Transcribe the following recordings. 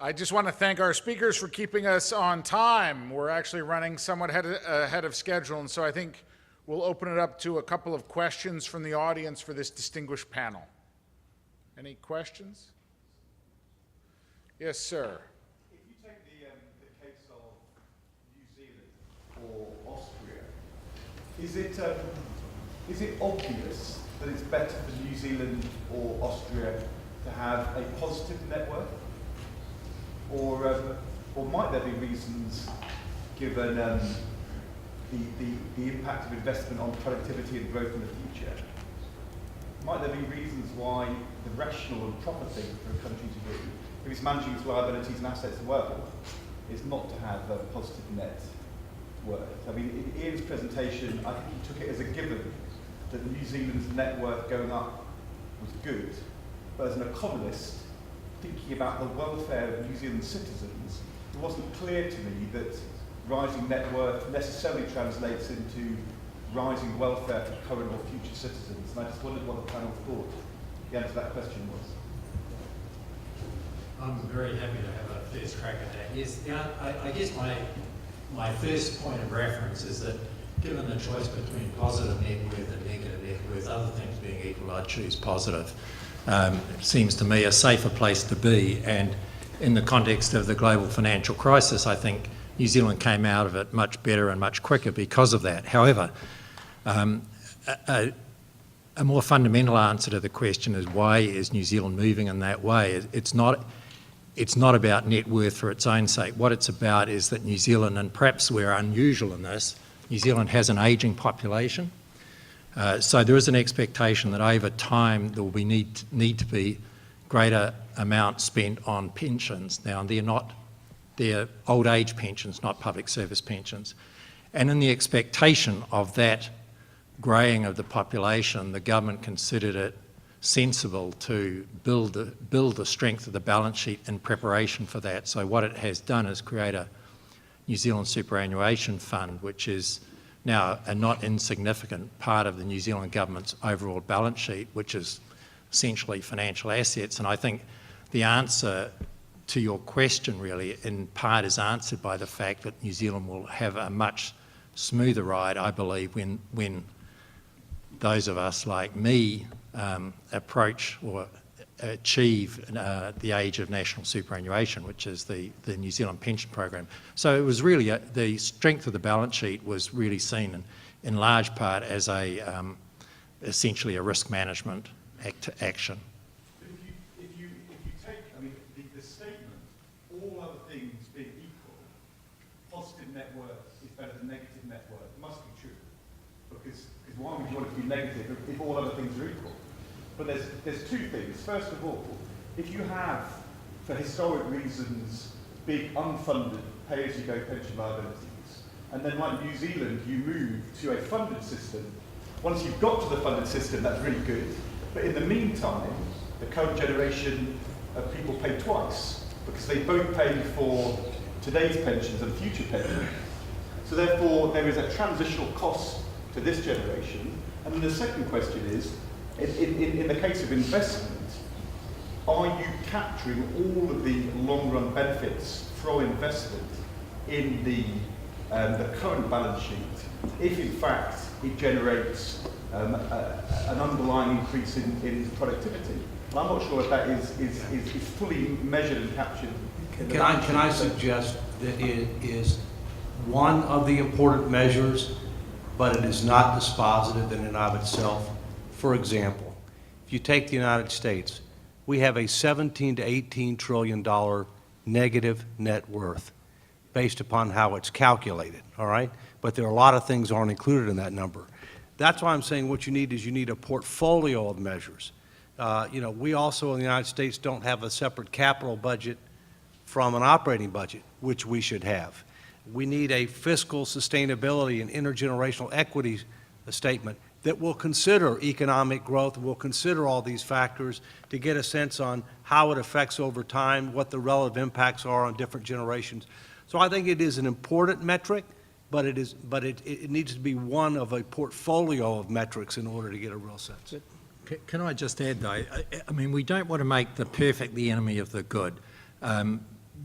I just want to thank our speakers for keeping us on time. We're actually running somewhat ahead of schedule, and so I think we'll open it up to a couple of questions from the audience for this distinguished panel. Any questions? Yes, sir. If you take the case of New Zealand or Austria, is it obvious that it's better for New Zealand or Austria to have a positive network? Or might there be reasons, given the impact of investment on productivity and growth in the future, might there be reasons why the rational and proper thing for a country to do, if it's managing its liabilities and assets well, is not to have a positive net worth? I mean, in Ian's presentation, I think he took it as a given that New Zealand's net worth going up was good, but as an economist, thinking about the welfare of New Zealand citizens, it wasn't clear to me that rising net worth necessarily translates into rising welfare for current or future citizens. And I just wondered what the panel thought the answer to that question was. I'm very happy to have a first crack at that. Yes, I guess my first point of reference is that given the choice between positive net worth and negative net worth, other things being equal, I'd choose positive. It seems to me a safer place to be, and in the context of the global financial crisis, I think New Zealand came out of it much better and much quicker because of that. However, a more fundamental answer to the question is, why is New Zealand moving in that way? It's not about net worth for its own sake. What it's about is that New Zealand, and perhaps we're unusual in this, New Zealand has an ageing population. So there is an expectation that over time there will be need to be greater amounts spent on pensions. Now, they're old age pensions, not public service pensions. And in the expectation of that greying of the population, the government considered it sensible to build the strength of the balance sheet in preparation for that. So what it has done is create a New Zealand superannuation fund, which is now a not insignificant part of the New Zealand government's overall balance sheet, which is essentially financial assets. And I think the answer to your question really in part is answered by the fact that New Zealand will have a much smoother ride, I believe, when those of us like me approach or achieve the age of national superannuation, which is the New Zealand pension program. So it was really the strength of the balance sheet was really seen in large part as essentially a risk management action. If you take, I mean, the statement, all other things being equal, positive net worth is better than negative net worth, must be true. Because why would you want it to be negative if all other things are equal? But there's two things. First of all, if you have, for historic reasons, big unfunded pay-as-you-go pension liabilities, and then like New Zealand, you move to a funded system, once you've got to the funded system, that's really good. But in the meantime, the current generation of people pay twice, because they both pay for today's pensions and future pensions. So therefore, there is a transitional cost to this generation. And then the second question is, in the case of investment, are you capturing all of the long-run benefits from investment in the current balance sheet, if in fact it generates an underlying increase in productivity? And I'm not sure if that is fully measured and captured. Can I suggest that it is one of the important measures, but it is not dispositive in and of itself? For example, if you take the United States, we have a $17 to $18 trillion negative net worth based upon how it's calculated, all right? But there are a lot of things that aren't included in that number. That's why I'm saying what you need a portfolio of measures. We also in the United States don't have a separate capital budget from an operating budget, which we should have. We need a fiscal sustainability and intergenerational equity statement that will consider economic growth, will consider all these factors to get a sense on how it affects over time, what the relative impacts are on different generations. So I think it is an important metric, but it needs to be one of a portfolio of metrics in order to get a real sense. Can I just add though, I mean, we don't want to make the perfect the enemy of the good.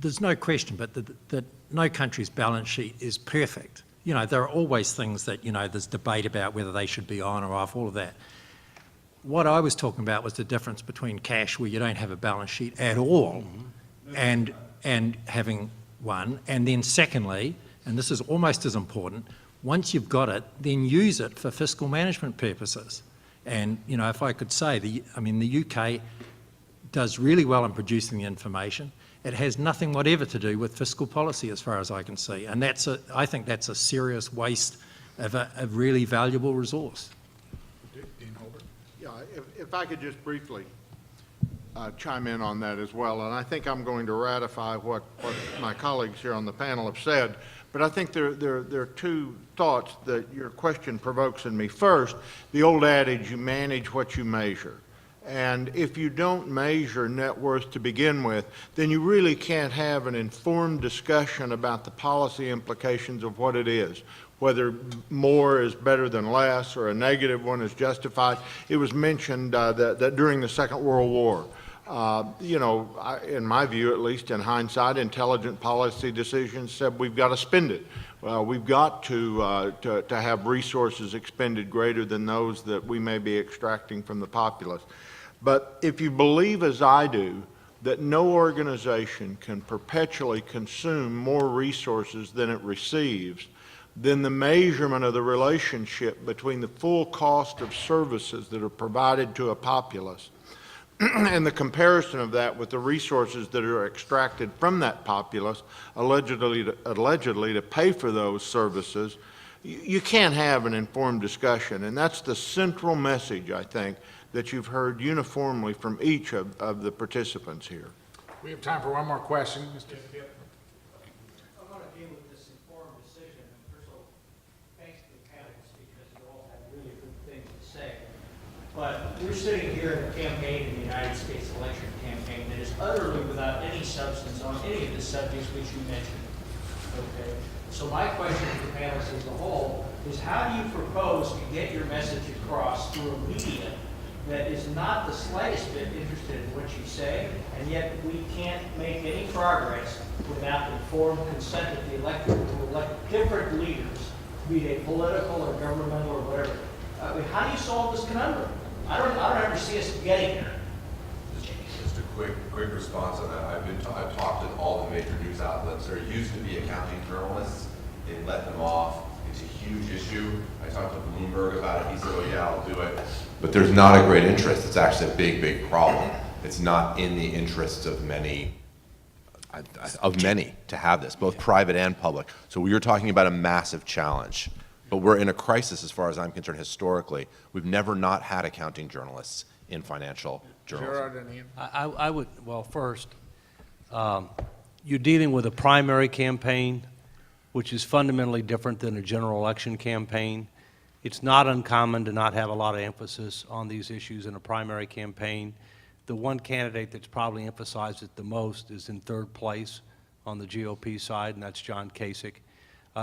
there's no question, but that no country's balance sheet is perfect. You know, there are always things that, you know, there's debate about whether they should be on or off, all of that. What I was talking about was the difference between cash, where you don't have a balance sheet at all, and having one. And then secondly, and this is almost as important, once you've got it, then use it for fiscal management purposes. And, you know, if I could say, the UK does really well in producing the information. It has nothing whatever to do with fiscal policy as far as I can see. And I think that's a serious waste of a really valuable resource. Dean Holbert? Yeah, if I could just briefly chime in on that as well, and I think I'm going to ratify what my colleagues here on the panel have said, but I think there are two thoughts that your question provokes in me. First, the old adage, you manage what you measure. And if you don't measure net worth to begin with, then you really can't have an informed discussion about the policy implications of what it is, whether more is better than less or a negative one is justified. It was mentioned that during the Second World War, you know, in my view, at least in hindsight, intelligent policy decisions said we've got to spend it. We've got to have resources expended greater than those that we may be extracting from the populace. But if you believe, as I do, that no organization can perpetually consume more resources than it receives, then the measurement of the relationship between the full cost of services that are provided to a populace and the comparison of that with the resources that are extracted from that populace, allegedly to pay for those services, you can't have an informed discussion. And that's the central message, I think, that you've heard uniformly from each of the participants here. We have time for one more question. Mr. I want to deal with this informed decision. And first of all, thanks to the panelists because you all have really good things to say. But we're sitting here in a campaign in the United States election campaign that is utterly without any substance on any of the subjects which you mentioned. Okay. So my question to the panelists as a whole is, how do you propose to get your message across through a media that is not the slightest bit interested in what you say, and yet we can't make any progress without informed consent of the electorate to elect different leaders, be they political or governmental or whatever. I mean, how do you solve this conundrum? I don't ever see us getting there. Just a quick response on that. I've talked to all the major news outlets. There used to be accounting journalists. They let them off. It's a huge issue. I talked to Bloomberg about it. He said, oh yeah, I'll do it. But there's not a great interest. It's actually a big problem. It's not in the interests of many to have this, both private and public. So we are talking about a massive challenge. But we're in a crisis as far as I'm concerned historically. We've never not had accounting journalists in financial journalism. Gerhard and Ian? I would, well, first, you're dealing with a primary campaign, which is fundamentally different than a general election campaign. It's not uncommon to not have a lot of emphasis on these issues in a primary campaign. The one candidate that's probably emphasized it the most is in third place on the GOP side, and that's John Kasich.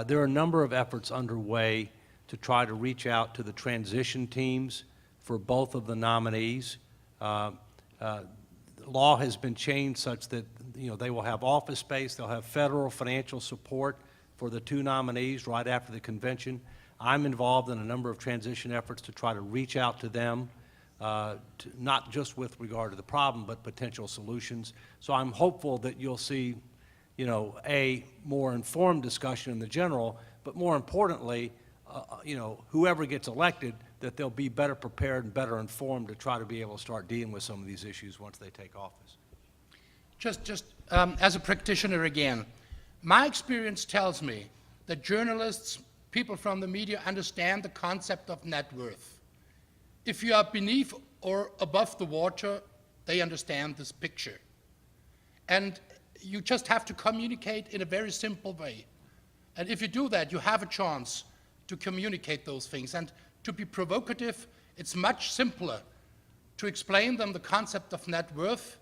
There are a number of efforts underway to try to reach out to the transition teams for both of the nominees. The law has been changed such that, you know, they will have office space, they'll have federal financial support for the two nominees right after the convention. I'm involved in a number of transition efforts to try to reach out to them, not just with regard to the problem, but potential solutions. So I'm hopeful that you'll see, you know, a more informed discussion in the general, but more importantly, you know, whoever gets elected, that they'll be better prepared and better informed to try to be able to start dealing with some of these issues once they take office. Just as a practitioner again, my experience tells me that journalists, people from the media understand the concept of net worth. If you are beneath or above the water, they understand this picture. And you just have to communicate in a very simple way. And if you do that, you have a chance to communicate those things. And to be provocative, it's much simpler to explain them the concept of net worth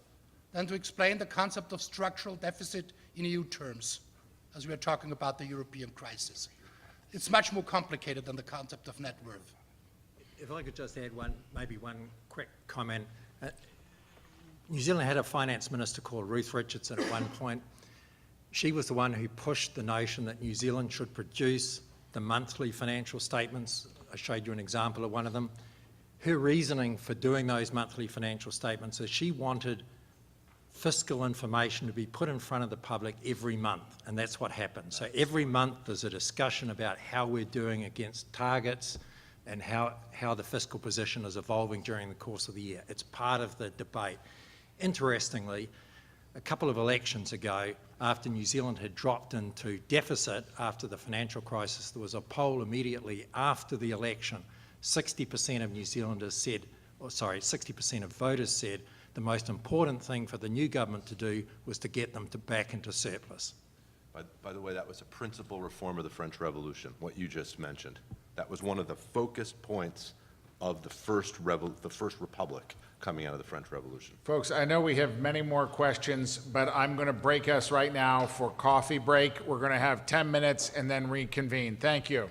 than to explain the concept of structural deficit in EU terms, as we are talking about the European crisis. It's much more complicated than the concept of net worth. If I could just add maybe one quick comment. New Zealand had a finance minister called Ruth Richardson at one point. She was the one who pushed the notion that New Zealand should produce the monthly financial statements. I showed you an example of one of them. Her reasoning for doing those monthly financial statements is she wanted fiscal information to be put in front of the public every month, and that's what happened. So every month there's a discussion about how we're doing against targets and how the fiscal position is evolving during the course of the year. It's part of the debate. Interestingly, a couple of elections ago, after New Zealand had dropped into deficit after the financial crisis, there was a poll immediately after the election. 60% of New Zealanders said, 60% of voters said the most important thing for the new government to do was to get them back into surplus. By the way, that was a principal reform of the French Revolution, what you just mentioned. That was one of the focused points of the first republic coming out of the French Revolution. Folks, I know we have many more questions, but I'm going to break us right now for coffee break. We're going to have 10 minutes and then reconvene. Thank you.